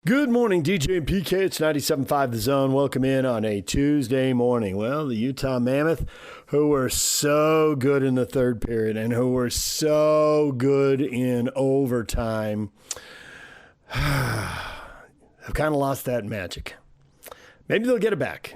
Good morning, DJ and PK. It's 97.5 The Zone. Welcome in on a Tuesday morning. Well, the Utah Mammoth, who were so good in the third period and who were so good in overtime, have kind of lost that magic. Maybe they'll get it back.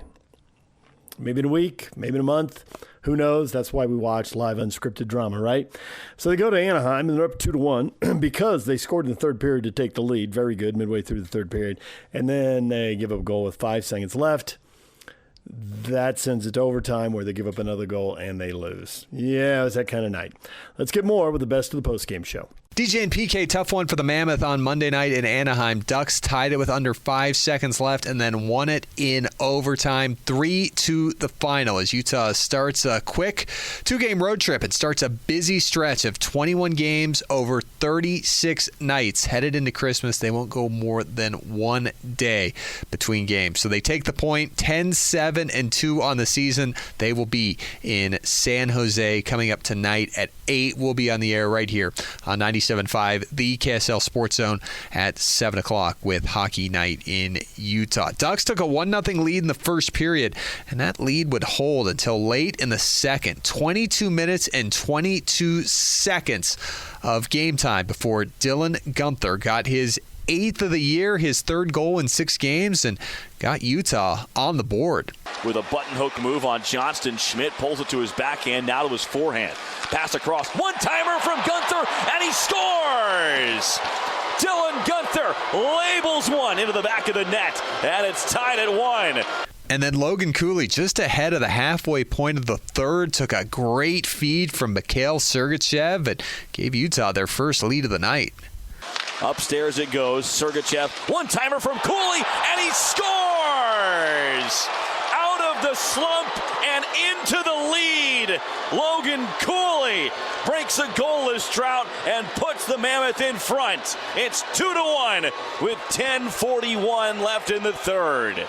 Maybe in a week, maybe in a month. Who knows? That's why we watch live unscripted drama, right? So they go to Anaheim, and they're up 2-1 because they scored in the third period to take the lead. Very good, midway through the third period. And then they give up a goal with 5 seconds left. That sends it to overtime where they give up another goal and they lose. Yeah, it was that kind of night. Let's get more with the best of the postgame show. DJ and PK, tough one for the Mammoth on Monday night in Anaheim. Ducks tied it with under 5 seconds left and then won it in overtime. 3-2 the final as Utah starts a quick 2-game road trip. It starts a busy stretch of 21 games over 36 nights. Headed into Christmas, they won't go more than 1 day between games. So they take the point, 10-7-2 on the season. They will be in San Jose coming up tonight at 8. We'll be on the air right here on 97.5, the KSL Sports Zone at 7 o'clock with Hockey Night in Utah. Ducks took a 1-0 lead in the first period, and that lead would hold until late in the second. 22 minutes and 22 seconds of game time before Dylan Guenther got his 8th of the year, his 3rd goal in 6 games, and got Utah on the board. With a button hook move on Johnston, Schmidt pulls it to his backhand, now to his forehand. Pass across, one-timer from Guenther, and he scores! Dylan Guenther labels one into the back of the net, and it's tied at 1. And then Logan Cooley, just ahead of the halfway point of the third, took a great feed from Mikhail Sergachev and gave Utah their first lead of the night. Upstairs it goes. Sergachev, one-timer from Cooley, and he scores! Out of the slump and into the lead. Logan Cooley breaks a goalless drought and puts the Mammoth in front. It's 2-1 with 10:41 left in the third.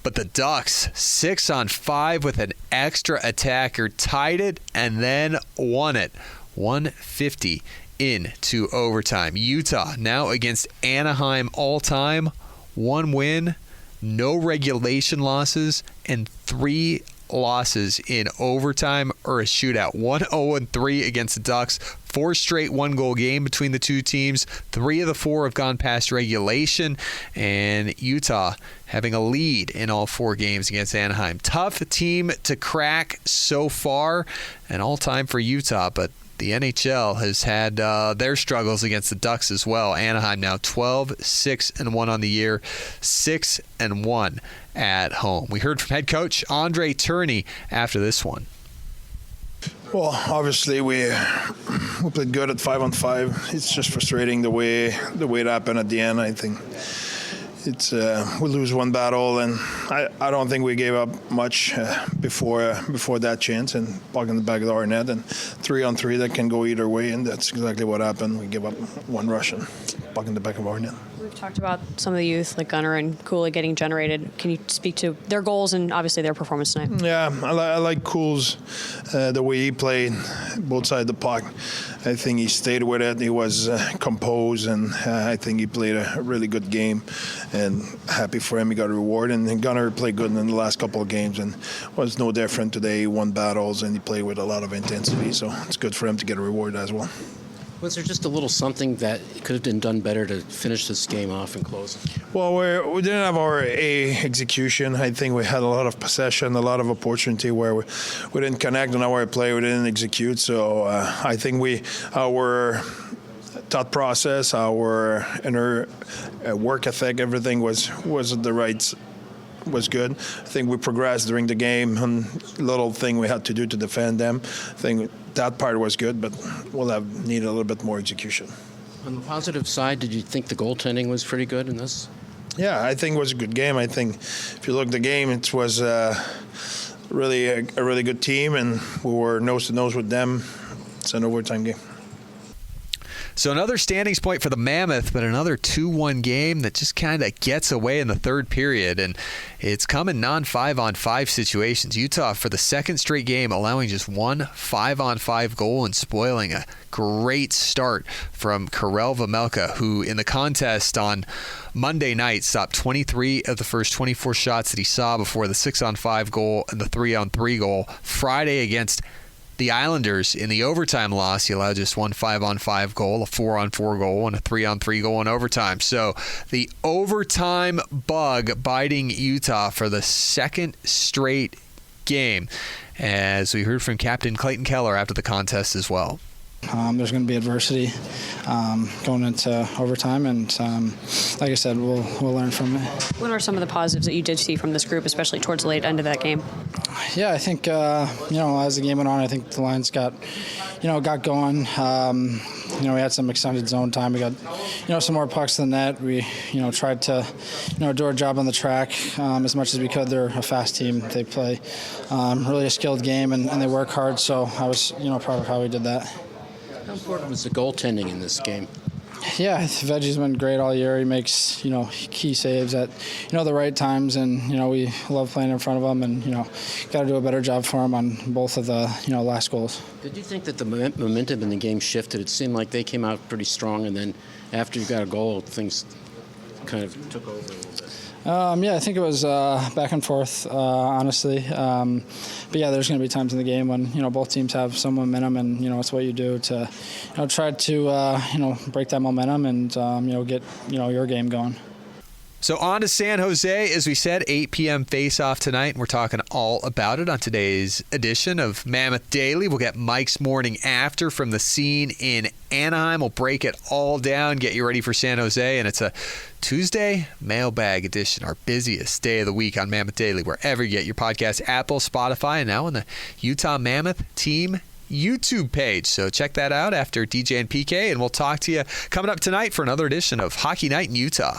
But the Ducks, 6-on-5 with an extra attacker, tied it and then won it. 150 into overtime. Utah now against Anaheim all-time. 1 win, no regulation losses, and 3 losses in overtime or a shootout. 1-0-3 against the Ducks. 4 straight 1-goal game between the two teams. 3 of the 4 have gone past regulation, and Utah having a lead in all 4 games against Anaheim. Tough team to crack so far, and all-time for Utah, but the NHL has had their struggles against the Ducks as well. Anaheim now 12-6-1 on the year, 6-1 at home. We heard from head coach Andre Turney after this one. Well, obviously we played good at 5-on-5. It's just frustrating the way it happened at the end. I think it's we lose one battle, and I don't think we gave up much before that chance and puck in the back of our net, and 3-on-3 that can go either way, and that's exactly what happened. We give up one rush and puck in the back of our net. We've talked about some of the youth like Gunnar and Cooley getting generated. Can you speak to their goals and obviously their performance tonight? Yeah, I like Cool's the way he played both sides of the puck. I think he stayed with it. He was composed, and I think he played a really good game. And happy for him, he got a reward. And Gunnar played good in the last couple of games and was no different today. He won battles and he played with a lot of intensity. So it's good for him to get a reward as well. Was there just a little something that could have been done better to finish this game off and close it? Well, we didn't have our execution. I think we had a lot of possession, a lot of opportunity where we didn't connect on our play, we didn't execute. So I think our thought process, our inner work ethic, everything was good. I think we progressed during the game. Little thing we had to do to defend them. I think that part was good, but we'll have needed a little bit more execution. On the positive side, did you think the goaltending was pretty good in this? Yeah, I think it was a good game. I think if you look at the game, it was really a really good team, and we were nose to nose with them. It's an overtime game. So another standings point for the Mammoth, but another 2-1 game that just kind of gets away in the third period, and it's coming non-5-on-5 situations. Utah, for the second straight game, allowing just one 5-on-5 goal and spoiling a great start from Karel Vejmelka, who in the contest on Monday night stopped 23 of the first 24 shots that he saw before the 6-on-5 goal and the 3-on-3 goal. Friday against the Islanders in the overtime loss, he allowed just one 5-on-5 goal, a 4-on-4 goal, and a 3-on-3 goal in overtime. So the overtime bug biting Utah for the second straight game, as we heard from Captain Clayton Keller after the contest as well. There's going to be adversity going into overtime, and like I said, we'll learn from it. What are some of the positives that you did see from this group, especially towards the late end of that game? Yeah, I think as the game went on, I think the Lions got going. We had some extended zone time. We got some more pucks than that. We tried to do our job on the track as much as we could. They're a fast team. They play really a skilled game, and they work hard. So I was proud of how we did that. How important was the goaltending in this game? Yeah, Veggie's been great all year. He makes, key saves at, the right times, and, we love playing in front of him, and, got to do a better job for him on both of the, last goals. Did you think that the momentum in the game shifted? It seemed like they came out pretty strong, and then after you got a goal, things kind of took over a little bit. I think it was back and forth, honestly. But yeah, there's going to be times in the game when both teams have some momentum, and it's what you do to try to break that momentum and get your game going. So on to San Jose, as we said, 8 p.m. face-off tonight, and we're talking all about it on today's edition of Mammoth Daily. We'll get Mike's morning after from the scene in Anaheim. We'll break it all down, get you ready for San Jose, and it's a Tuesday mailbag edition, our busiest day of the week on Mammoth Daily, wherever you get your podcast, Apple, Spotify, and now on the Utah Mammoth Team YouTube page. So check that out after DJ and PK, and we'll talk to you coming up tonight for another edition of Hockey Night in Utah.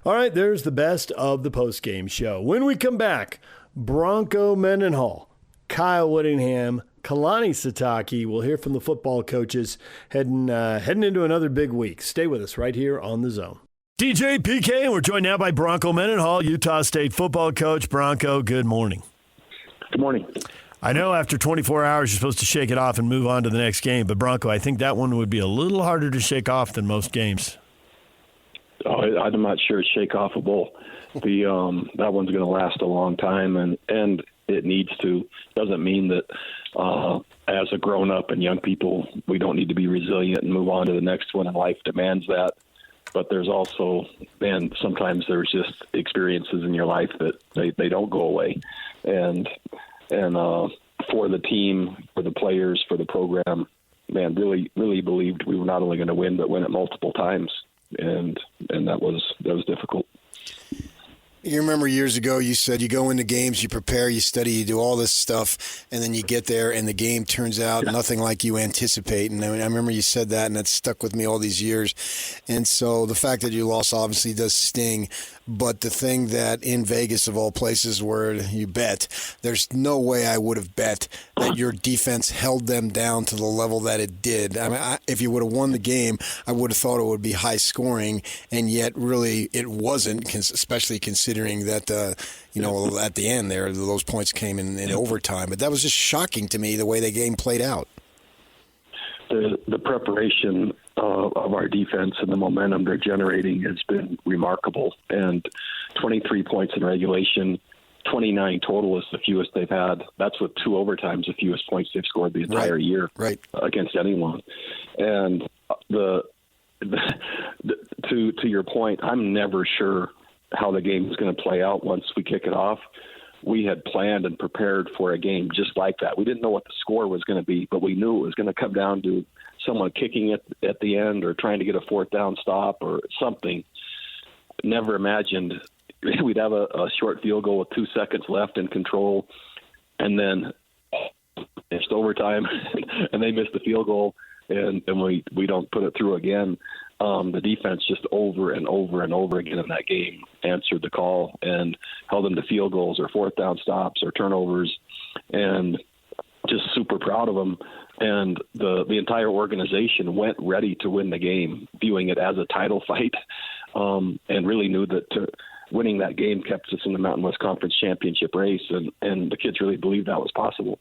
All right, there's the best of the postgame show. When we come back, Bronco Mendenhall, Kyle Whittingham, Kalani Sitake. We'll hear from the football coaches heading into another big week. Stay with us right here on The Zone. DJ, PK, and we're joined now by Bronco Mendenhall, Utah State football coach. Bronco, good morning. Good morning. I know after 24 hours you're supposed to shake it off and move on to the next game, but Bronco, I think that one would be a little harder to shake off than most games. Oh, I'm not sure it's shake-offable. That one's going to last a long time, and it needs to. Doesn't mean that as a grown-up and young people, we don't need to be resilient and move on to the next one, and life demands that. But there's also, sometimes there's just experiences in your life that they don't go away. And for the team, for the players, for the program, really, really believed we were not only going to win, but win it multiple times. And that was difficult. You remember years ago you said you go into games, you prepare, you study, you do all this stuff, and then you get there and the game turns out nothing like you anticipate. And I remember you said that, and that stuck with me all these years. And so the fact that you lost obviously does sting. But the thing that in Vegas, of all places where you bet, there's no way I would have bet that your defense held them down to the level that it did. I mean, if you would have won the game, I would have thought it would be high scoring, and yet really it wasn't, especially considering that, at the end there, those points came in overtime. But that was just shocking to me, the way the game played out. The preparation of our defense and the momentum they're generating has been remarkable. And 23 points in regulation, 29 total is the fewest they've had. That's with 2 overtimes, the fewest points they've scored the entire year against anyone. And to your point, I'm never sure how the game is going to play out once we kick it off. We had planned and prepared for a game just like that. We didn't know what the score was going to be, but we knew it was going to come down to someone kicking it at the end or trying to get a 4th down stop or something. Never imagined we'd have a short field goal with 2 seconds left in control, and then it's overtime, and they missed the field goal, and we don't put it through again. The defense just over and over and over again in that game answered the call and held them to field goals or 4th down stops or turnovers, and just super proud of them. And the entire organization went ready to win the game, viewing it as a title fight, and really knew that winning that game kept us in the Mountain West Conference championship race, and the kids really believed that was possible.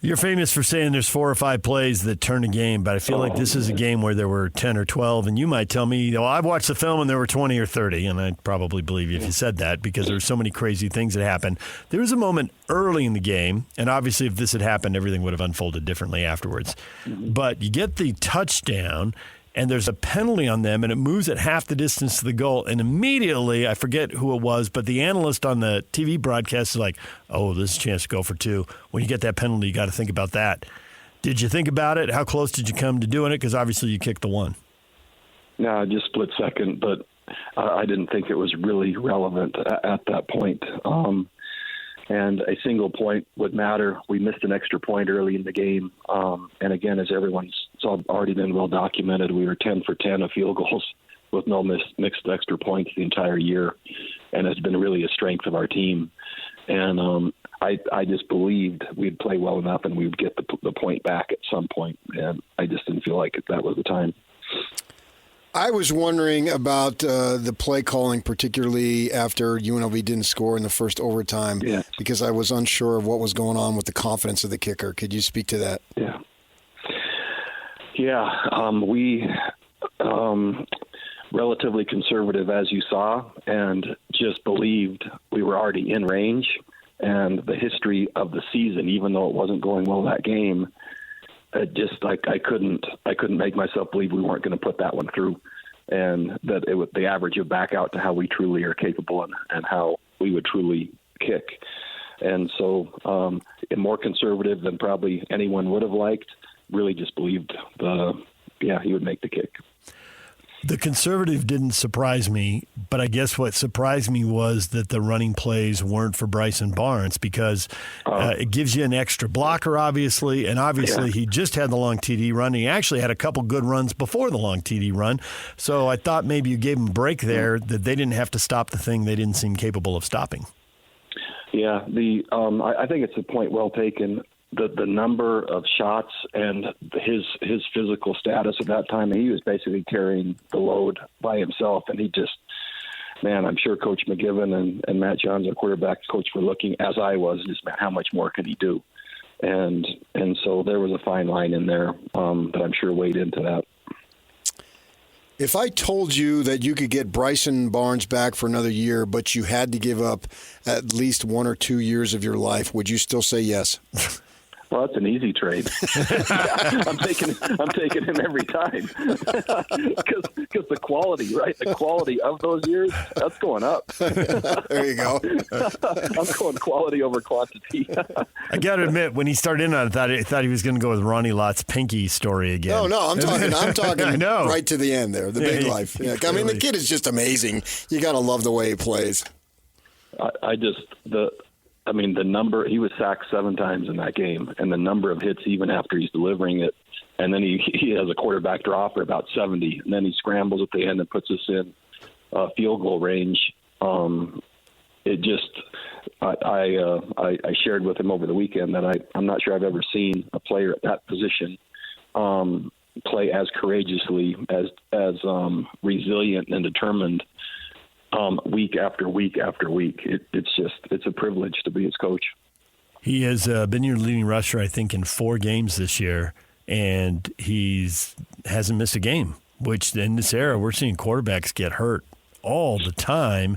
You're famous for saying there's 4 or 5 plays that turn a game, but I feel like this is a game where there were 10 or 12, and you might tell me, well, I've watched the film and there were 20 or 30, and I'd probably believe you if you said that because there were so many crazy things that happened. There was a moment early in the game, and obviously if this had happened, everything would have unfolded differently afterwards. But you get the touchdown, and there's a penalty on them, and it moves at half the distance to the goal. And immediately, I forget who it was, but the analyst on the TV broadcast is like, oh, this is a chance to go for 2. When you get that penalty, you got to think about that. Did you think about it? How close did you come to doing it? Because obviously you kicked the 1. No, just split second, but I didn't think it was really relevant at that point. And a single point would matter. We missed an extra point early in the game. And again, as it's already been well documented, we were 10 for 10 of field goals with no mixed extra points the entire year. And it's been really a strength of our team. And I just believed we'd play well enough and we would get the point back at some point. And I just didn't feel like that was the time. I was wondering about the play calling, particularly after UNLV didn't score in the first overtime, because I was unsure of what was going on with the confidence of the kicker. Could you speak to that? We relatively conservative, as you saw, and just believed we were already in range. And the history of the season, even though it wasn't going well that game, just like I couldn't make myself believe we weren't going to put that one through, and that the average would back out to how we truly are capable and how we would truly kick. And so, more conservative than probably anyone would have liked. Really, just believed he would make the kick. The conservative didn't surprise me, but I guess what surprised me was that the running plays weren't for Bryson Barnes because it gives you an extra blocker, obviously, and obviously he just had the long TD run. He actually had a couple good runs before the long TD run, so I thought maybe you gave him a break there that they didn't have to stop the thing they didn't seem capable of stopping. Yeah, I think it's a point well taken. The number of shots and his physical status at that time, he was basically carrying the load by himself. And he just, I'm sure Coach McGiven and Matt Johns, our quarterback coach, were looking, as I was, just, how much more can he do? And so there was a fine line in there that I'm sure weighed into that. If I told you that you could get Bryson Barnes back for another year, but you had to give up at least 1 or 2 years of your life, would you still say yes? Well, that's an easy trade. I'm taking him every time because the quality, right? The quality of those years, that's going up. There you go. I'm going quality over quantity. I got to admit, when he started in on it, I thought he was going to go with Ronnie Lott's Pinky story again. No, I'm talking I know. right to the end there, the big life. Yeah, I mean, the kid is just amazing. You got to love the way he plays. The number, he was sacked 7 times in that game, and the number of hits even after he's delivering it, and then he has a quarterback draw for about 70, and then he scrambles at the end and puts us in field goal range. It just, I shared with him over the weekend that I'm not sure I've ever seen a player at that position play as courageously, as resilient and determined week after week after week. It's a privilege to be his coach. He has been your leading rusher, I think, in 4 games this year, and hasn't missed a game, which in this era we're seeing quarterbacks get hurt all the time.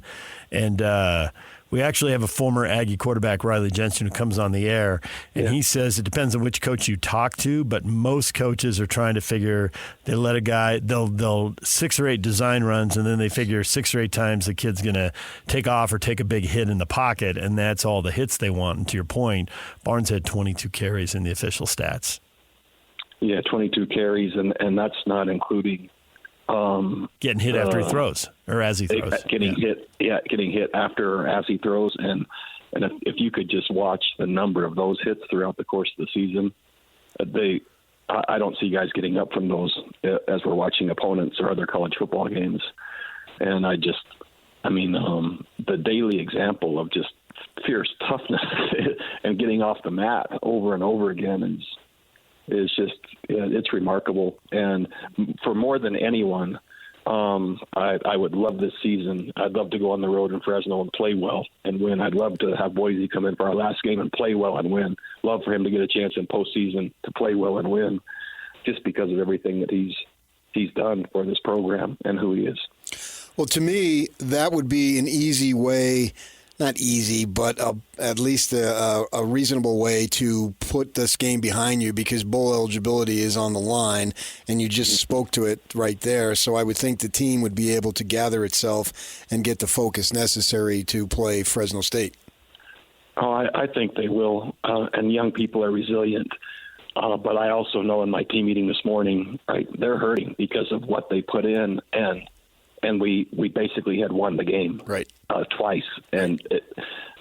And we actually have a former Aggie quarterback, Riley Jensen, who comes on the air, and he says it depends on which coach you talk to, but most coaches are trying to figure, they let a guy, they'll 6 or 8 design runs, and then they figure 6 or 8 times the kid's going to take off or take a big hit in the pocket, and that's all the hits they want. And to your point, Barnes had 22 carries in the official stats. Yeah, 22 carries, and that's not including getting hit after he throws or as he throws. Getting hit after or as he throws, and if you could just watch the number of those hits throughout the course of the season, I don't see guys getting up from those as we're watching opponents or other college football games. And the daily example of just fierce toughness and and getting off the mat over and over again is just, it's remarkable. And for more than anyone, I would love this season. I'd love to go on the road in Fresno and play well and win. I'd love to have Boise come in for our last game and play well and win. Love for him to get a chance in postseason to play well and win, just because of everything that he's done for this program and who he is. Well, to me, that would be an easy way, not easy, but at least a reasonable way to put this game behind you, because bowl eligibility is on the line, and you just spoke to it right there. So I would think the team would be able to gather itself and get the focus necessary to play Fresno State. Oh, I think they will, and young people are resilient. But I also know in my team meeting this morning, right, they're hurting because of what they put in, and we basically had won the game twice, and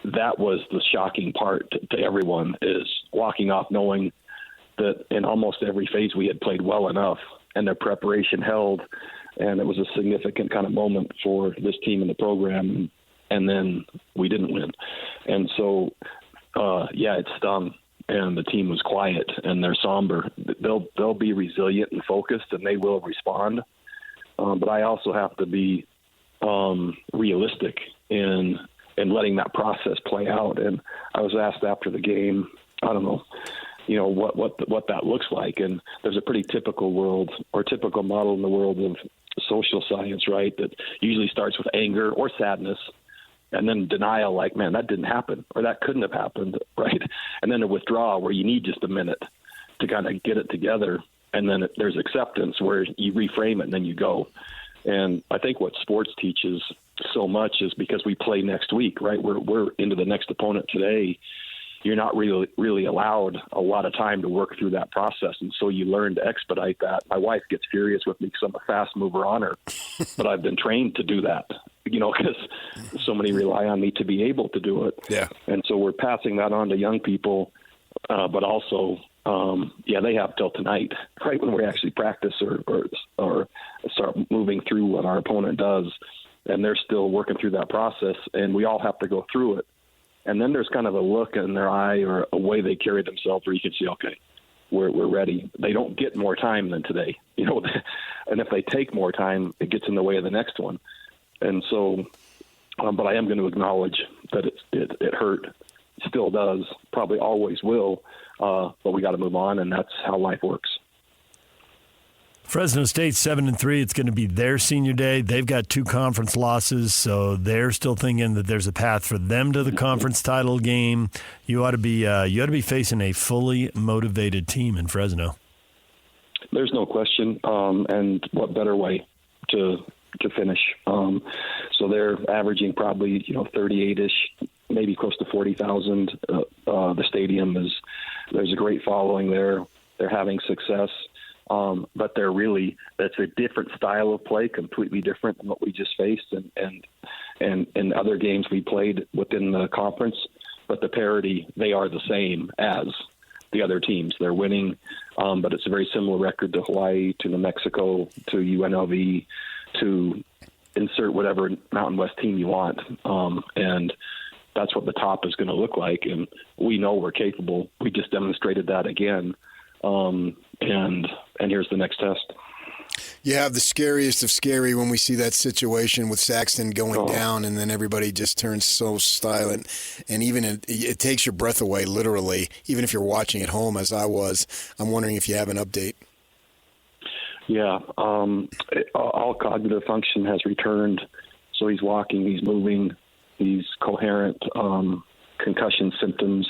that was the shocking part to everyone, is walking off knowing that in almost every phase we had played well enough, and their preparation held, and it was a significant kind of moment for this team and the program, and then we didn't win, and so it stung. And the team was quiet and they're somber. They'll be resilient and focused, and they will respond. But I also have to be realistic in letting that process play out. And I was asked after the game, I don't know, what that looks like. And there's a pretty typical model in the world of social science, right, that usually starts with anger or sadness, and then denial, like, man, that didn't happen, or that couldn't have happened, right? And then a withdrawal where you need just a minute to kind of get it together. And then there's acceptance where you reframe it and then you go. And I think what sports teaches so much is because we play next week, right? We're into the next opponent today. You're not really allowed a lot of time to work through that process. And so you learn to expedite that. My wife gets furious with me because I'm a fast mover on her, but I've been trained to do that, because so many rely on me to be able to do it. Yeah. And so we're passing that on to young people, but also, they have till tonight, right, when we actually practice or start moving through what our opponent does. And they're still working through that process, and we all have to go through it. And then there's kind of a look in their eye or a way they carry themselves where you can see, okay, we're ready. They don't get more time than today, and if they take more time, it gets in the way of the next one. And so, but I am going to acknowledge that it hurt, still does, probably always will, but we got to move on, and that's how life works. Fresno State 7-3. It's going to be their senior day. They've got 2 conference losses, so they're still thinking that there's a path for them to the conference title game. You ought to be facing a fully motivated team in Fresno. There's no question, and what better way to finish? So they're averaging probably 38ish, maybe close to 40,000. The stadium there's a great following there. They're having success. But that's a different style of play, completely different than what we just faced and other games we played within the conference. But the parity, they are the same as the other teams. They're winning, but it's a very similar record to Hawaii, to New Mexico, to UNLV, to insert whatever Mountain West team you want. And that's what the top is going to look like. And we know we're capable. We just demonstrated that again. And here's the next test. You have the scariest of scary when we see that situation with Saxton going down, and then everybody just turns so silent. And even it takes your breath away, literally, even if you're watching at home, as I was. I'm wondering if you have an update. Yeah. All cognitive function has returned. So he's walking, he's moving, he's coherent. Concussion symptoms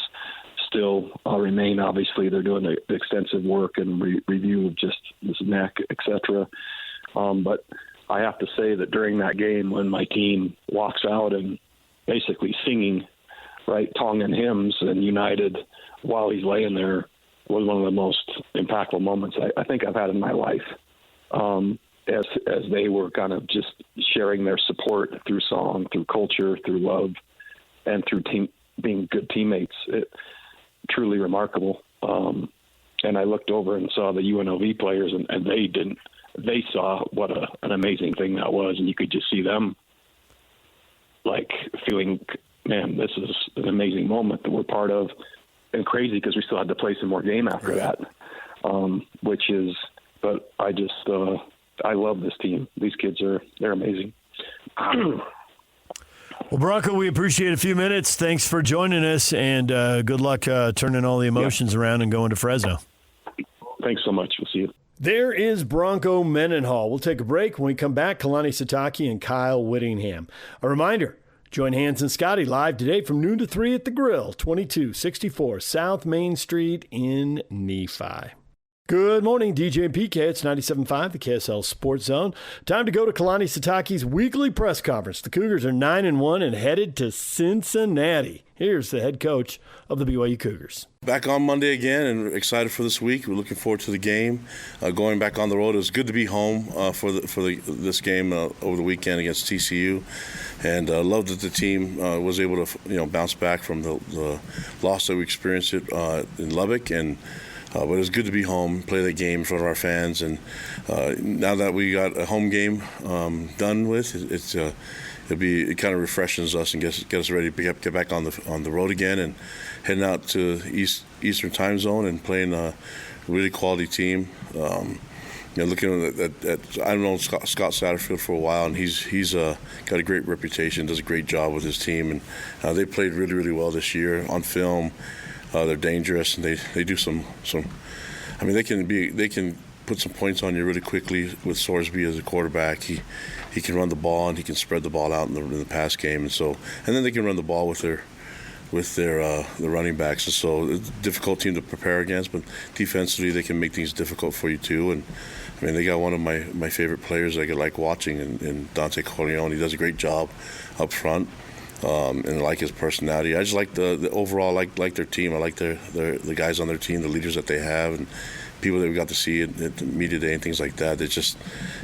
still remain. Obviously, they're doing the extensive work and review of just his neck, etc. But I have to say that during that game, when my team walks out and basically singing, right, Tongan hymns and united while he's laying there, was one of the most impactful moments I think I've had in my life. As they were kind of just sharing their support through song, through culture, through love, and through being good teammates. Truly remarkable. And I looked over and saw the UNLV players, and they saw what an amazing thing that was. And you could just see them like feeling, man, this is an amazing moment that we're part of. and crazy because we still had to play some more game after that, but I love this team. These kids they're amazing. Well, Bronco, we appreciate a few minutes. Thanks for joining us, and good luck turning all the emotions around and going to Fresno. Thanks so much. We'll see you. There is Bronco Mendenhall. We'll take a break. When we come back, Kalani Sitake and Kyle Whittingham. A reminder, join Hans and Scotty live today from noon to 3 at the Grill, 2264 South Main Street in Nephi. Good morning, DJ and PK. It's 97.5, the KSL Sports Zone. Time to go to Kalani Sitake's weekly press conference. The Cougars are 9-1 and headed to Cincinnati. Here's the head coach of the BYU Cougars. Back on Monday again and excited for this week. We're looking forward to the game. Going back on the road, it was good to be home for this game over the weekend against TCU. And love that the team was able to bounce back from the loss that we experienced in Lubbock. But it was good to be home, play that game in front of our fans, and now that we got a home game done with, it kind of refreshes us and get us ready to get back on the road again and heading out to Eastern Time Zone and playing a really quality team. Looking at I've known Scott Satterfield for a while, and he's got a great reputation, does a great job with his team, and they played really, really well this year on film. They're dangerous, and they do some. I mean, they can put some points on you really quickly with Sorsby as a quarterback. He can run the ball, and he can spread the ball out in the pass game, and then they can run the ball with their the running backs. And so it's a difficult team to prepare against, but defensively they can make things difficult for you too. And I mean, they got one of my favorite players I like watching, in Dante Corleone. He does a great job up front. And I like his personality. I just like the overall like their team. I like the guys on their team, the leaders that they have, and people that we got to see at the media day and things like that. It's just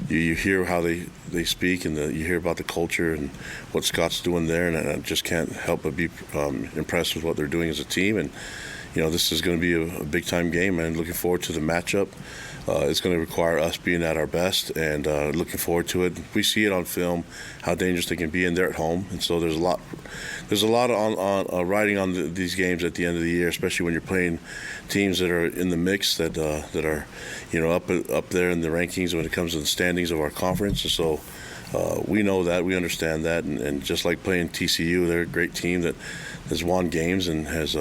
you hear how they speak, and you hear about the culture and what Scott's doing there, and I just can't help but be impressed with what they're doing as a team. And this is going to be a big time game, and looking forward to the matchup. It's going to require us being at our best, and looking forward to it. We see it on film how dangerous they can be, and they're at home, and so there's a lot on riding on these games at the end of the year, especially when you're playing teams that are in the mix that are up there in the rankings when it comes to the standings of our conference. And so we know that, we understand that, and just like playing TCU, they're a great team that has won games and has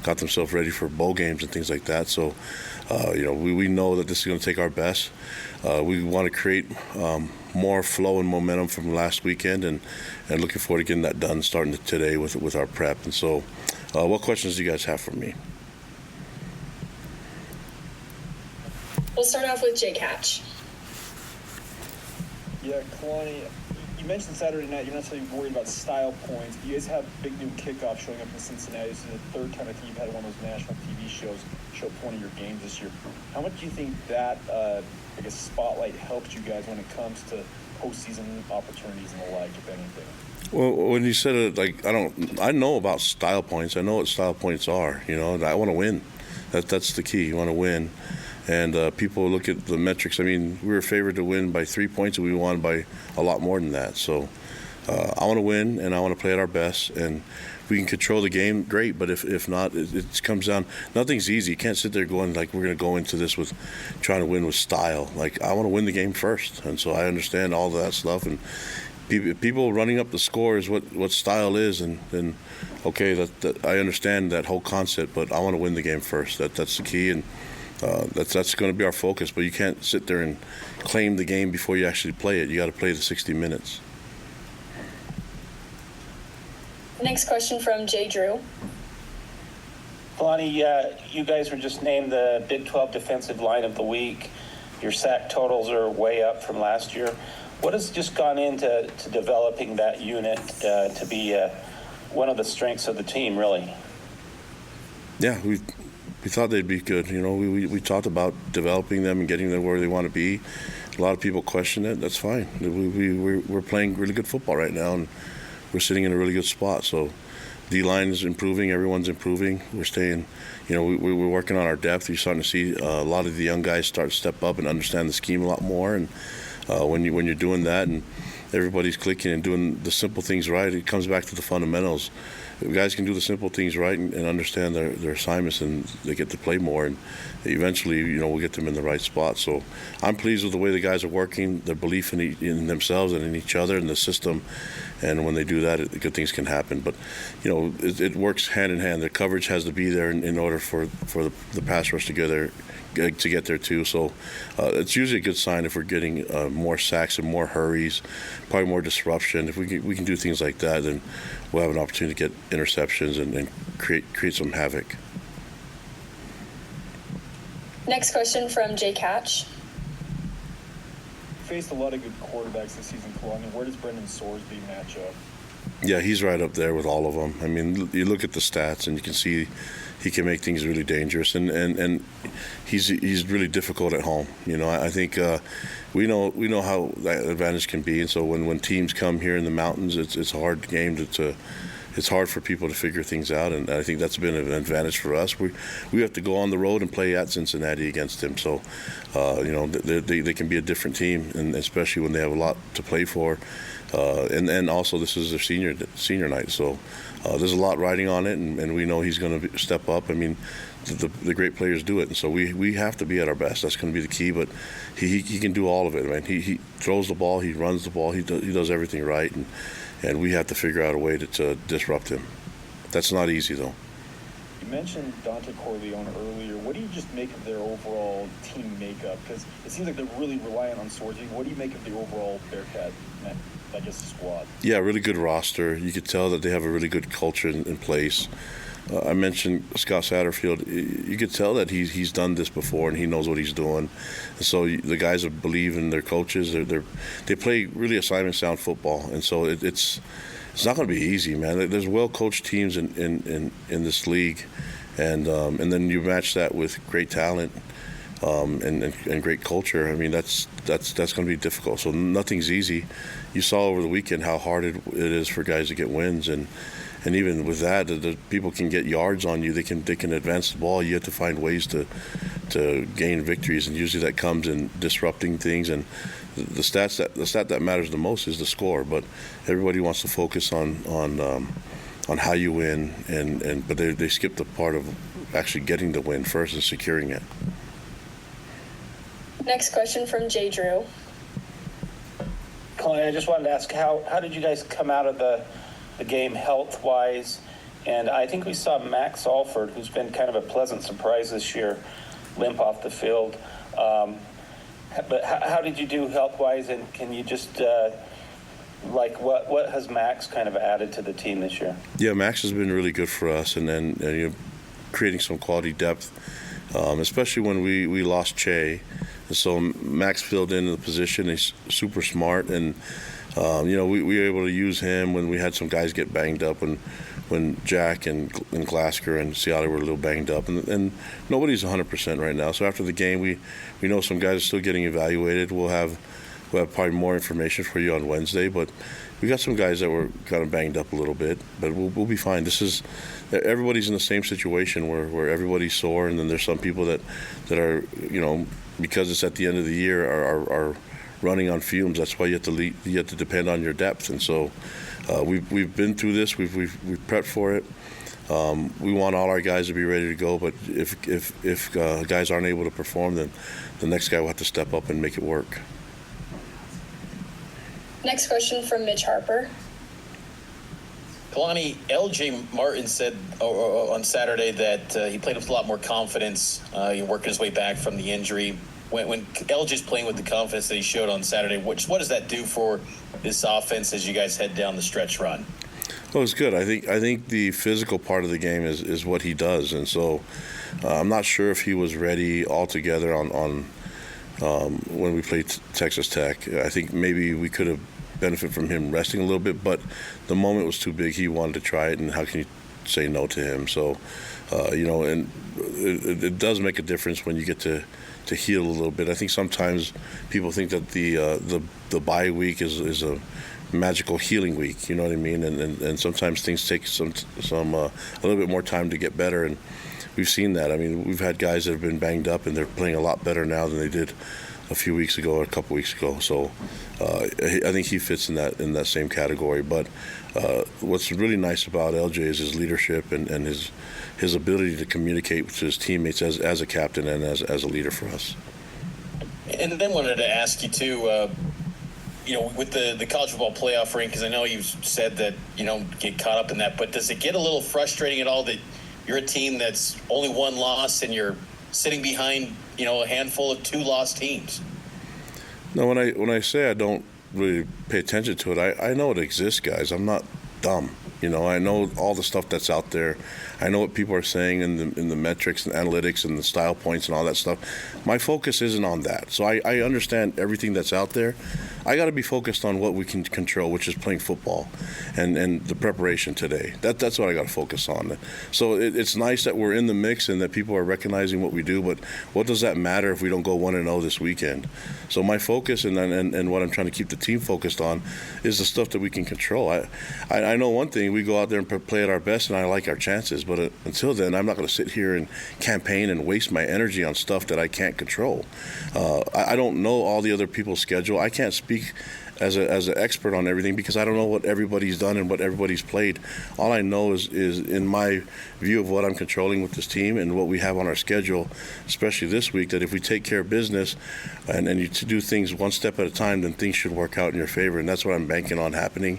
got themselves ready for bowl games and things like that. So. We know that this is going to take our best. We want to create more flow and momentum from last weekend, and looking forward to getting that done starting today with our prep. And so, what questions do you guys have for me? We'll start off with Jake Hatch. Yeah, Kalani, you mentioned Saturday night you're not necessarily worried about style points. You guys have big new kickoff showing up in Cincinnati. This is the third time I think you've had one of those national TV shows show up one of your games this year. How much do you think that, spotlight helps you guys when it comes to postseason opportunities and the like, if anything? Well, when you said it, I know about style points. I know what style points are. I want to win. That's the key. You want to win. And people look at the metrics. I mean, we were favored to win by 3 points, and we won by a lot more than that. So I want to win, and I want to play at our best. And if we can control the game, great. But if not, it comes down. Nothing's easy. You can't sit there going like we're going to go into this with trying to win with style. Like, I want to win the game first. And so I understand all of that stuff. And people running up the score is what style is. And okay, that I understand that whole concept. But I want to win the game first. That's the key. And that's going to be our focus, but you can't sit there and claim the game before you actually play it. You got to play the 60 minutes. Next question from Jay Drew. Kalani, you guys were just named the Big 12 Defensive Line of the Week. Your sack totals are way up from last year. What has just gone into developing that unit to be one of the strengths of the team, really? Yeah, we thought they'd be good. We talked about developing them and getting them where they want to be. A lot of people question it. That's fine. We're playing really good football right now, and we're sitting in a really good spot. So D-line is improving. Everyone's improving. We're staying, we're working on our depth. You're starting to see a lot of the young guys start to step up and understand the scheme a lot more. And when you're doing that, and everybody's clicking and doing the simple things right, it comes back to the fundamentals. If guys can do the simple things right and understand their assignments, and they get to play more, and eventually, we'll get them in the right spot. So I'm pleased with the way the guys are working, their belief in themselves and in each other and the system. And when they do that, good things can happen. But, it works hand in hand. The coverage has to be there in order for the pass rush to get there too. So it's usually a good sign if we're getting more sacks and more hurries, probably more disruption. If we can do things like that, then we'll have an opportunity to get interceptions and create some havoc. Next question from Jake Hatch. Faced a lot of good quarterbacks this season, Kalani. Where does Brendan Sorsby match up? Yeah, he's right up there with all of them. I mean, you look at the stats and you can see he can make things really dangerous, and he's really difficult at home. I think we know how that advantage can be, and so when teams come here in the mountains, it's a hard game to it's hard for people to figure things out, and I think that's been an advantage for us. We have to go on the road and play at Cincinnati against them, so they can be a different team, and especially when they have a lot to play for, and also this is their senior night, so there's a lot riding on it, and we know he's going to step up. I mean, the great players do it, and so we have to be at our best. That's going to be the key, but he can do all of it. I mean, he throws the ball, he runs the ball, he does everything right, and we have to figure out a way to disrupt him. That's not easy, though. You mentioned Dante Corleone earlier. What do you just make of their overall team makeup? Because it seems like they're really reliant on Sorsby. What do you make of the overall Bearcat, squad? Yeah, really good roster. You could tell that they have a really good culture in place. I mentioned Scott Satterfield. You could tell that he's done this before and he knows what he's doing. And so the guys believe in their coaches. They play really assignment sound football, and so it's not going to be easy, man. There's well coached teams in this league, and then you match that with great talent and great culture. I mean, that's going to be difficult. So nothing's easy. You saw over the weekend how hard it is for guys to get wins, and even with that, the people can get yards on you. They can advance the ball. You have to find ways to gain victories, and usually that comes in disrupting things. And the stat that matters the most is the score. But everybody wants to focus on how you win, but they skip the part of actually getting the win first and securing it. Next question from Jay Drew. Kalani, I just wanted to ask, how did you guys come out of the game health-wise? And I think we saw Max Alford, who's been kind of a pleasant surprise this year, limp off the field. But how did you do health-wise, and can you just what has Max kind of added to the team this year? Yeah, Max has been really good for us, and then creating some quality depth, especially when we lost Che. And so Max filled in the position. He's super smart, and we were able to use him when we had some guys get banged up, when Jack and Glasgow and Seattle were a little banged up, and nobody's 100% right now. So after the game, we know some guys are still getting evaluated. We'll have probably more information for you on Wednesday, but we got some guys that were kind of banged up a little bit, but we'll be fine. Everybody's in the same situation where everybody's sore, and then there's some people that are, because it's at the end of the year, are running on fumes. That's why you have to depend on your depth, and so we've been through this. We've prepped for it. We want all our guys to be ready to go, but if guys aren't able to perform, then the next guy will have to step up and make it work. Next question from Mitch Harper. Kalani, L.J. Martin said on Saturday that he played with a lot more confidence, working his way back from the injury. When L.J.'s playing with the confidence that he showed on Saturday, what does that do for this offense as you guys head down the stretch run? Well, it's good. I think the physical part of the game is what he does, and so I'm not sure if he was ready altogether on when we played Texas Tech. I think maybe we could have benefited from him resting a little bit, but the moment was too big. He wanted to try it, and how can you say no to him? So, and it does make a difference when you get to heal a little bit. I think sometimes people think that the bye week is a magical healing week. You know what I mean? And sometimes things take some a little bit more time to get better, and we've seen that. I mean, we've had guys that have been banged up, and they're playing a lot better now than they did a few weeks ago or a couple weeks ago. So I think he fits in that same category. But what's really nice about LJ is his leadership and his ability to communicate with his teammates as a captain and as a leader for us. And then wanted to ask you too, with the college football playoff ring, because I know you've said that you don't get caught up in that, but does it get a little frustrating at all that you're a team that's only one loss and you're sitting behind, a handful of 2 lost teams? No, when I say I don't really pay attention to it, I know it exists, guys. I'm not dumb. I know all the stuff that's out there. I know what people are saying in the metrics and analytics and the style points and all that stuff. My focus isn't on that. So I understand everything that's out there. I got to be focused on what we can control, which is playing football and the preparation today. That's what I got to focus on. So it's nice that we're in the mix and that people are recognizing what we do, but what does that matter if we don't go 1-0 this weekend? So my focus and what I'm trying to keep the team focused on is the stuff that we can control. I know one thing, we go out there and play at our best, and I like our chances. But until then, I'm not going to sit here and campaign and waste my energy on stuff that I can't control. I don't know all the other people's schedule. I can't speak as an expert on everything because I don't know what everybody's done and what everybody's played. All I know is in my view of what I'm controlling with this team and what we have on our schedule, especially this week, that if we take care of business and you to do things one step at a time, then things should work out in your favor. And that's what I'm banking on happening.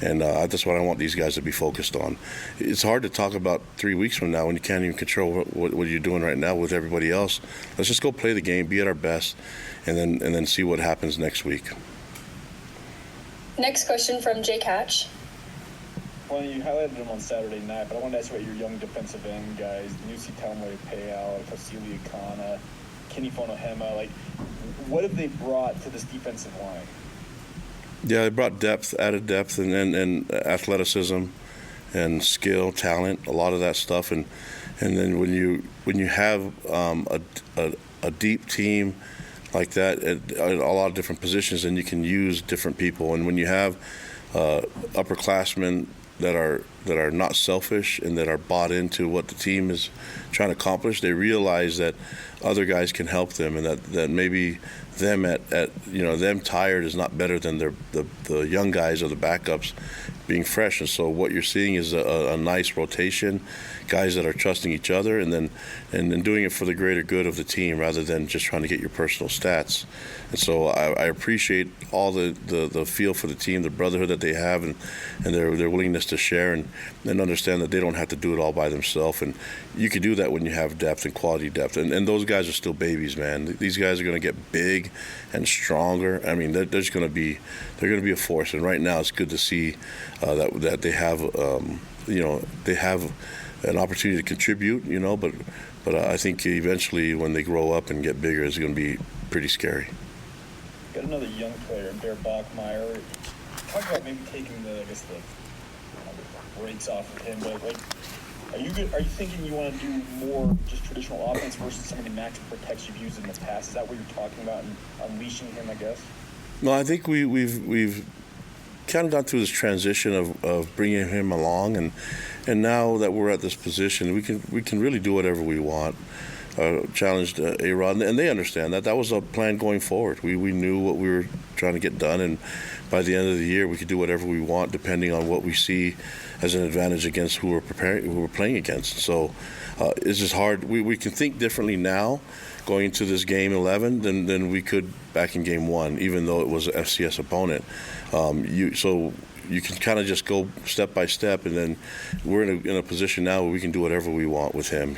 And that's what I want these guys to be focused on. It's hard to talk about 3 weeks from now when you can't even control what you're doing right now with everybody else. Let's just go play the game, be at our best, and then see what happens next week. Next question from Jake Hatch. Well, you highlighted him on Saturday night, but I wanted to ask about your young defensive end guys, Nusi Talmwe Payal, Kasili Akana, Kenny Fonohema. What have they brought to this defensive line? Yeah, they brought added depth, and athleticism, and skill, talent, a lot of that stuff, and then when you have a deep team like that at a lot of different positions, and you can use different people. And when you have upperclassmen that are not selfish and that are bought into what the team is trying to accomplish, they realize that other guys can help them, and that maybe them them tired is not better than the young guys or the backups being fresh. And so what you're seeing is a nice rotation, guys that are trusting each other and then doing it for the greater good of the team rather than just trying to get your personal stats. And so I appreciate all the feel for the team, the brotherhood that they have, and their willingness to share and understand that they don't have to do it all by themselves. And you can do that when you have depth and quality depth. And those guys are still babies, man. These guys are going to get big and stronger. I mean, they're going to be a force. And right now, it's good to see that they have they have an opportunity to contribute. But I think eventually, when they grow up and get bigger, it's going to be pretty scary. Got another young player, Bear Bachmeyer. Talk about maybe taking the brakes off of him. But are you thinking you want to do more just traditional offense versus some of the max protects you've used in the past? Is that what you're talking about, and unleashing him, I guess? No, I think we've kind of gone through this transition of bringing him along, and now that we're at this position, we can really do whatever we want. Challenged A-Rod, and they understand that was a plan going forward. We knew what we were trying to get done, and by the end of the year, we could do whatever we want depending on what we see as an advantage against who we're playing against. So it's just hard. We can think differently now going into this game 11 than we could back in game 1, even though it was an FCS opponent. So you can kind of just go step by step, and then we're in a position now where we can do whatever we want with him.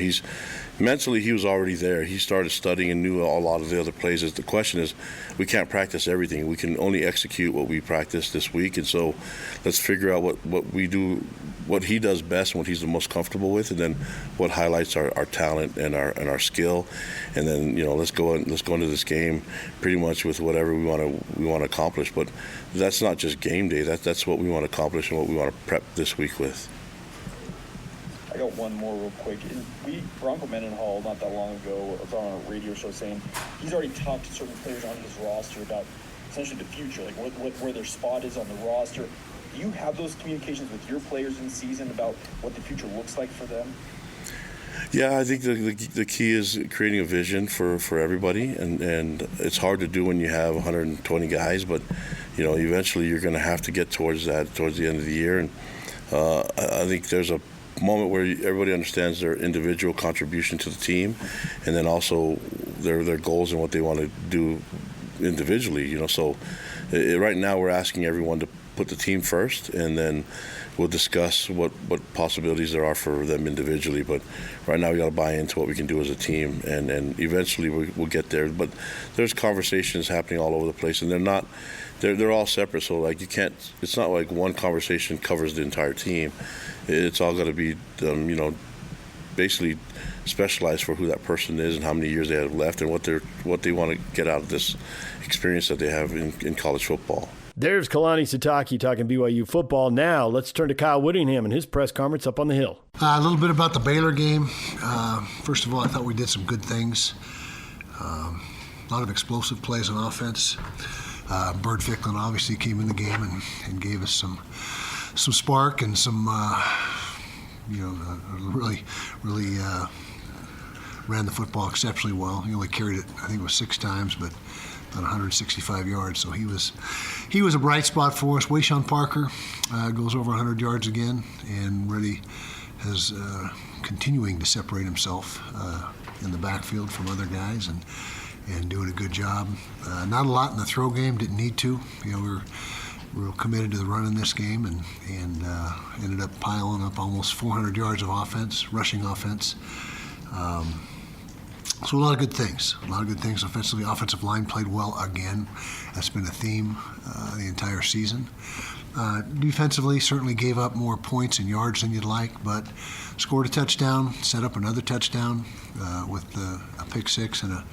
Mentally, he was already there. He started studying and knew a lot of the other plays. The question is, we can't practice everything. We can only execute what we practiced this week, and so let's figure out what we do, what he does best and what he's the most comfortable with, and then what highlights our talent and our skill, and then let's go into this game pretty much with whatever we want to accomplish. But that's not just game day. That's what we want to accomplish and what we want to prep this week with. I got one more real quick. Bronco Mendenhall, not that long ago, was on a radio show saying he's already talked to certain players on his roster about essentially the future, like where their spot is on the roster. Do you have those communications with your players in season about what the future looks like for them? Yeah, I think the key is creating a vision for everybody, and it's hard to do when you have 120 guys, but eventually you're going to have to get towards the end of the year, and I think there's a moment where everybody understands their individual contribution to the team, and then also their goals and what they want to do individually. So right now we're asking everyone to put the team first, and then we'll discuss what possibilities there are for them individually. But right now we got to buy into what we can do as a team, and eventually we'll get there. But there's conversations happening all over the place, and they're all separate. So like it's not like one conversation covers the entire team. It's all got to be basically specialized for who that person is and how many years they have left and what they want to get out of this experience that they have in college football. There's Kalani Sitake talking BYU football. Now let's turn to Kyle Whittingham and his press conference up on the Hill. A little bit about the Baylor game. First of all, I thought we did some good things. A lot of explosive plays on offense. Bird Ficklin obviously came in the game and gave us some spark and some, really ran the football exceptionally well. He only carried it, I think it was 6 times, but about 165 yards. So he was a bright spot for us. Wayshawn Parker goes over 100 yards again and really has continuing to separate himself in the backfield from other guys and doing a good job. Not a lot in the throw game, didn't need to. We were committed to the run in this game and ended up piling up almost 400 yards of offense, rushing offense. So a lot of good things offensively. Offensive line played well again. That's been a theme the entire season. Defensively, certainly gave up more points and yards than you'd like, but scored a touchdown, set up another touchdown with a pick six and an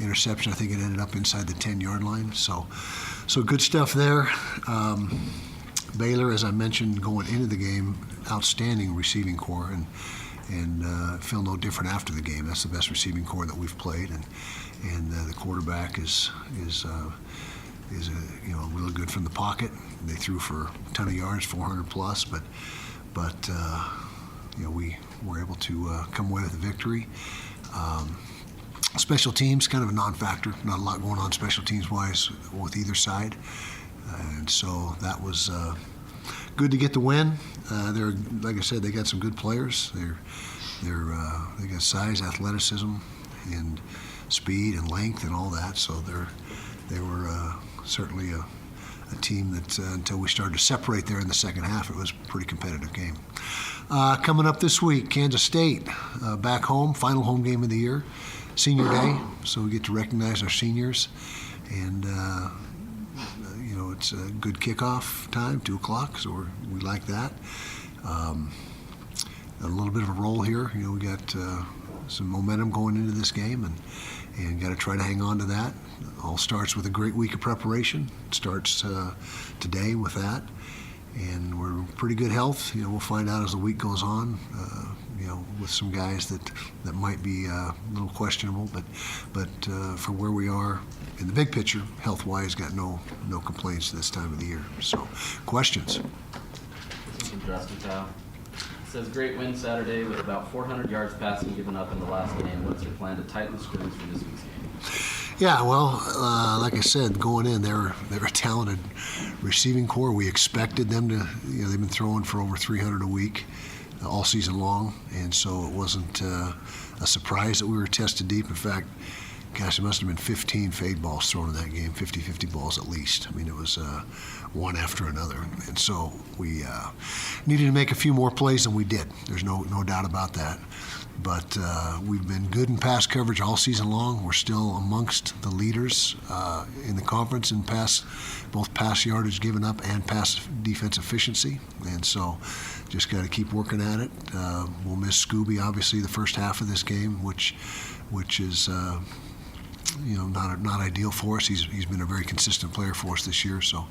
interception. I think it ended up inside the 10-yard line. So good stuff there. Baylor, as I mentioned, going into the game, outstanding receiving corps, and feel no different after the game. That's the best receiving corps that we've played, and the quarterback is really good from the pocket. They threw for a ton of yards, 400 plus, but we were able to come away with a victory. Special teams, kind of a non-factor. Not a lot going on special teams-wise with either side, and so that was good to get the win. They're, like I said, they got some good players. They got size, athleticism, and speed and length and all that. So they were certainly a team that until we started to separate there in the second half, it was a pretty competitive game. Coming up this week, Kansas State back home, final home game of the year, senior day. So we get to recognize our seniors, and it's a good kickoff time, 2 o'clock, so we like that. A little bit of a roll here. We got some momentum going into this game, and got to try to hang on to that. All starts with a great week of preparation. It starts today with that, and we're in pretty good health. We'll find out as the week goes on. With some guys that might be a little questionable, but for where we are in the big picture, health-wise, got no complaints this time of the year. So, questions? This is from Justin Tao. It says, great win Saturday with about 400 yards passing given up in the last game. What's your plan to tighten the screws for this week's game? Yeah, well, like I said, going in, they're a talented receiving corps. We expected them to, they've been throwing for over 300 a week all season long, and so it wasn't a surprise that we were tested deep. In fact, gosh, it must have been 15 fade balls thrown in that game, 50 balls at least. I mean, it was one after another. And so we needed to make a few more plays than we did. There's no doubt about that. But we've been good in pass coverage all season long. We're still amongst the leaders in the conference in both pass yardage given up and pass defense efficiency. And so just got to keep working at it. We'll miss Scooby, obviously, the first half of this game, which is not ideal for us. He's been a very consistent player for us this year, so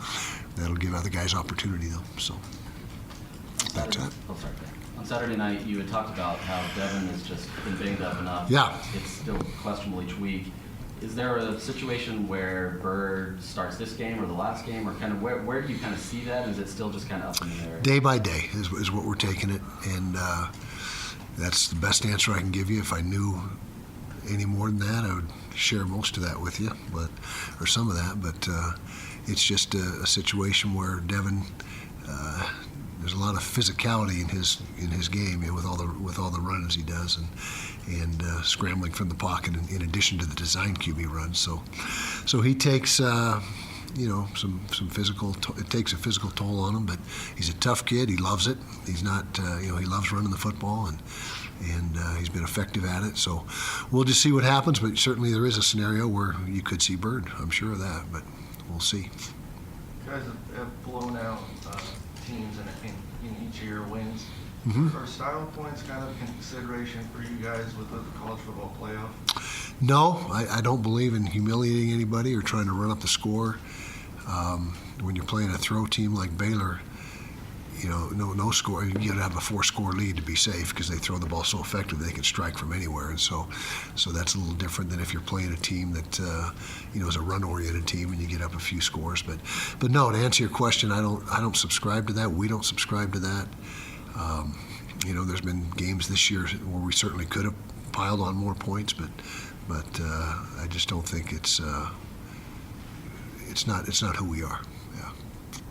that'll give other guys opportunity, though. So that's it. On Saturday night, you had talked about how Devin has just been banged up enough. Yeah. It's still questionable each week. Is there a situation where Bird starts this game or the last game, or kind of where do you kind of see that? Is it still just kind of up in the air? Day by day is what we're taking it, and That's the best answer I can give you. If I knew any more than that, I would share most of that with you, or some of that. But it's just a situation where Devin, there's a lot of physicality in his game, with all the runs he does, and scrambling from the pocket, in addition to the design QB runs. So he takes some physical. It takes a physical toll on him, but he's a tough kid. He loves it. He's not he loves running the football, and he's been effective at it. So we'll just see what happens. But certainly there is a scenario where you could see Bird. I'm sure of that, but we'll see. You guys have blown out teams in each of your wins. Mm-hmm. Are style points kind of consideration for you guys with the college football playoff? No, I don't believe in humiliating anybody or trying to run up the score. When you're playing a throw team like Baylor, no score. You got to have a 4-score lead to be safe, because they throw the ball so effectively they can strike from anywhere, and so that's a little different than if you're playing a team that is a run-oriented team and you get up a few scores. But no, to answer your question, I don't subscribe to that. We don't subscribe to that. There's been games this year where we certainly could have piled on more points, but I just don't think it's not who we are. Yeah.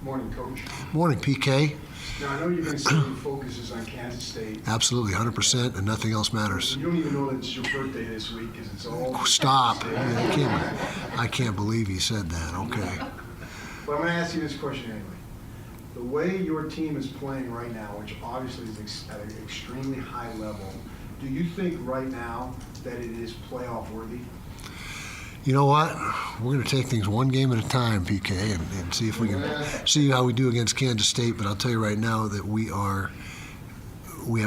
Morning, Coach. Morning, PK. Now, I know you've been saying focus is on Kansas State. Absolutely, 100%, and nothing else matters. You don't even know that it's your birthday this week, because it's all... Stop. I can't believe you said that. Okay. But I'm going to ask you this question anyway. The way your team is playing right now, which obviously is at an extremely high level, do you think right now that it is playoff worthy? You know what? We're going to take things one game at a time, PK, and see if we can see how we do against Kansas State. But I'll tell you right now that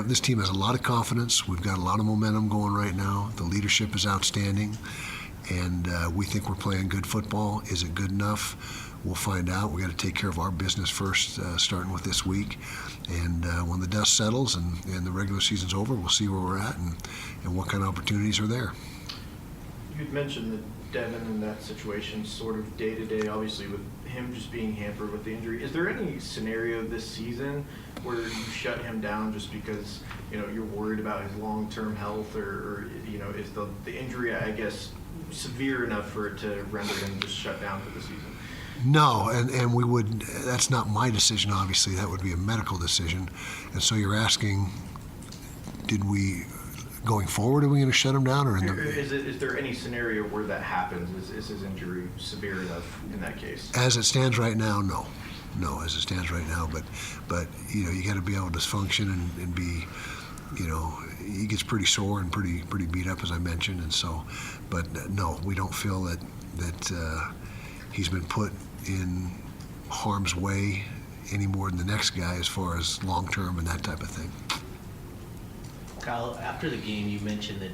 this team has a lot of confidence. We've got a lot of momentum going right now. The leadership is outstanding, and we think we're playing good football. Is it good enough? We'll find out. We got to take care of our business first, starting with this week. And when the dust settles and the regular season's over, we'll see where we're at and what kind of opportunities are there. You'd mentioned that Devin in that situation, sort of day-to-day, obviously with him just being hampered with the injury. Is there any scenario this season where you shut him down just because you're worried about his long-term health, or is the injury, I guess, severe enough for it to render him just shut down for the season? No, and we would. That's not my decision. Obviously, that would be a medical decision. And so you're asking, going forward, are we going to shut him down, or is there any scenario where that happens? Is his injury severe enough in that case? As it stands right now, no. No, as it stands right now. But you got to be able to function and be. He gets pretty sore and pretty beat up, as I mentioned, and so. But no, we don't feel that he's been put in harm's way any more than the next guy as far as long term and that type of thing. Kyle, after the game, you mentioned that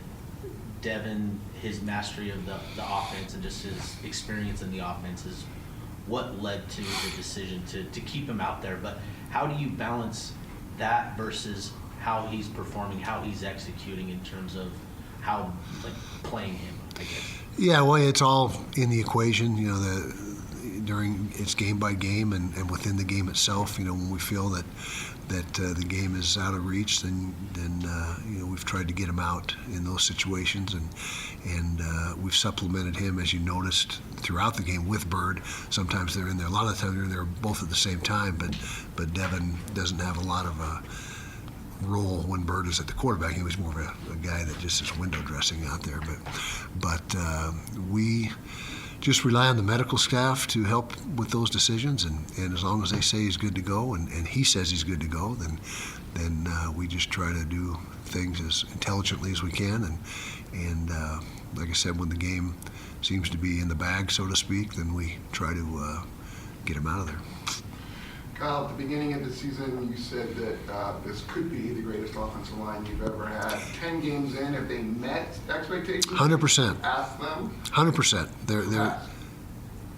Devin, his mastery of the offense and just his experience in the offense is what led to the decision to keep him out there. But how do you balance that versus how he's performing, how he's executing in terms of how, playing him, I guess? Yeah, well, it's all in the equation. During it's game by game and within the game itself. When we feel that the game is out of reach, then we've tried to get him out in those situations, and we've supplemented him, as you noticed, throughout the game with Bird. Sometimes they're in there. A lot of the time they're in there both at the same time, but Devin doesn't have a lot of a role when Bird is at the quarterback. He was more of a guy that just is window dressing out there. But we just rely on the medical staff to help with those decisions, and as long as they say he's good to go and he says he's good to go, then we just try to do things as intelligently as we can, and like I said, when the game seems to be in the bag, so to speak, then we try to get him out of there. Kyle, at the beginning of the season, you said that this could be the greatest offensive line you've ever had. 10 games in, have they met expectations? 100%. Ask them? 100%. They're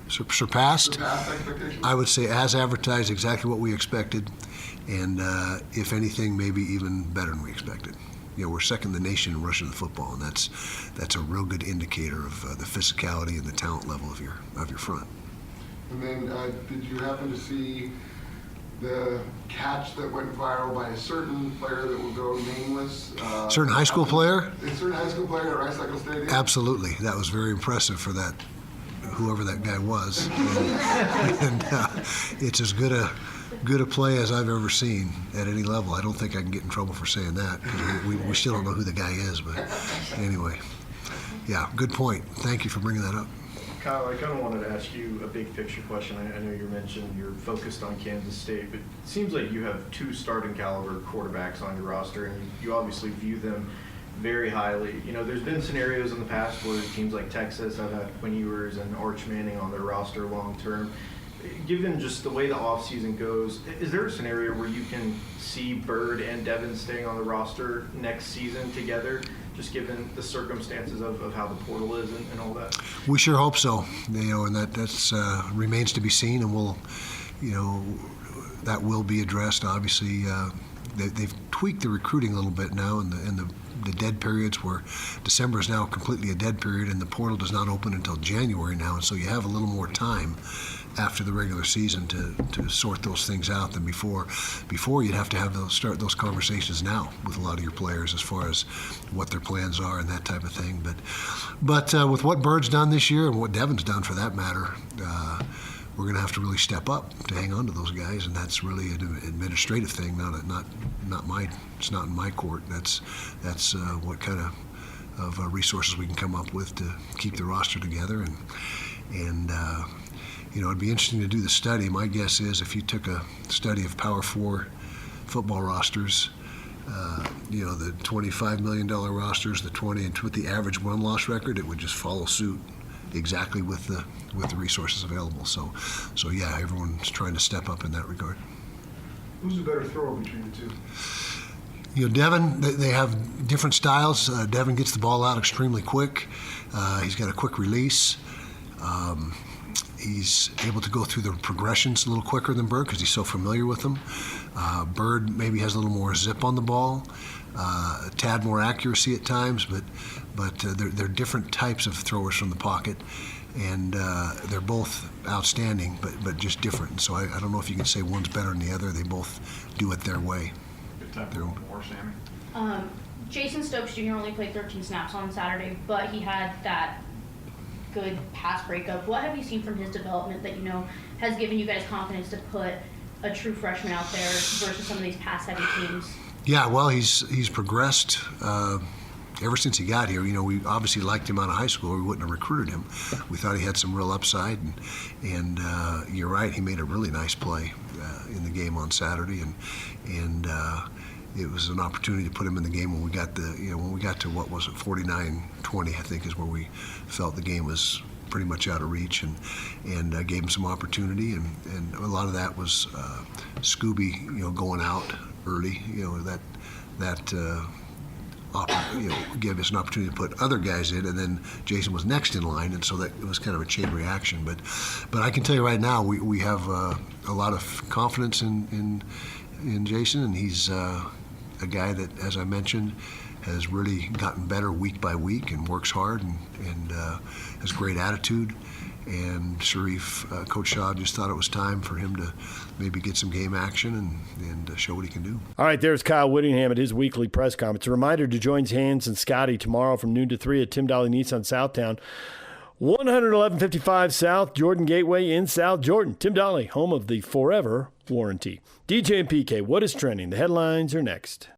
surpassed. Surpassed expectations? I would say as advertised, exactly what we expected, and if anything, maybe even better than we expected. We're second in the nation in rushing the football, and that's a real good indicator of the physicality and the talent level of your front. And then, did you happen to see the catch that went viral by a certain player that will go nameless. Certain high school player? A certain high school player at Rice Eccles Stadium? Absolutely. That was very impressive for that, whoever that guy was. And it's as good a play as I've ever seen at any level. I don't think I can get in trouble for saying that, because we still don't know who the guy is. But anyway, yeah, good point. Thank you for bringing that up. Kyle, I kind of wanted to ask you a big picture question. I know you mentioned you're focused on Kansas State, but it seems like you have 2 starting caliber quarterbacks on your roster, and you obviously view them very highly. You know, there's been scenarios in the past where teams like Texas have had Quinn Ewers and Arch Manning on their roster long term. Given just the way the offseason goes, is there a scenario where you can see Bird and Devin staying on the roster next season together, just given the circumstances of how the portal is and all that? We sure hope so. You know, and that's remains to be seen, and we'll, you know, that will be addressed. Obviously, they've tweaked the recruiting a little bit now in the dead periods, where December is now completely a dead period, and the portal does not open until January now, and so you have a little more time after the regular season to sort those things out than before. Before, you'd have to start those conversations now with a lot of your players as far as what their plans are and that type of thing. But with what Bird's done this year and what Devin's done for that matter, we're going to have to really step up to hang on to those guys, and that's really an administrative thing, it's not in my court. That's what kind of resources we can come up with to keep the roster together, and you know, it'd be interesting to do the study. My guess is if you took a study of Power 4 football rosters, you know, the $25 million rosters, the 20, and with the average win-loss record, it would just follow suit exactly with the resources available. So yeah, everyone's trying to step up in that regard. Who's a better thrower between the two? You know, Devin, they have different styles. Devin gets the ball out extremely quick. He's got a quick release. He's able to go through the progressions a little quicker than Bird because he's so familiar with them. Bird maybe has a little more zip on the ball, a tad more accuracy at times, but they're different types of throwers from the pocket, and they're both outstanding, but just different. So I don't know if you can say one's better than the other. They both do it their way. Good time for one more, Sammy. Jason Stokes Jr. only played 13 snaps on Saturday, but he had that good pass breakup. What have you seen from his development that you know has given you guys confidence to put a true freshman out there versus some of these pass-heavy teams? Yeah, well, he's progressed ever since he got here. You know, we obviously liked him out of high school, or we wouldn't have recruited him. We thought he had some real upside, and you're right, he made a really nice play in the game on Saturday, and it was an opportunity to put him in the game when we got to what was it, 49-20, I think, is where we felt the game was pretty much out of reach, and gave him some opportunity, and a lot of that was Scooby, you know, going out early, you know, that gave us an opportunity to put other guys in, and then Jason was next in line, and so that it was kind of a chain reaction. But I can tell you right now, we have a lot of confidence in Jason, and he's a guy that, as I mentioned, has really gotten better week by week and works hard and has great attitude. And Sharif, Coach Shaw, just thought it was time for him to maybe get some game action and show what he can do. All right, there's Kyle Whittingham at his weekly press conference. A reminder to join Hans and Scotty tomorrow from noon to 3 at Tim Dahle Nissan Southtown. 11155 South Jordan Gateway in South Jordan. Tim Dahle, home of the Forever Warranty. DJ and PK, what is trending? The headlines are next.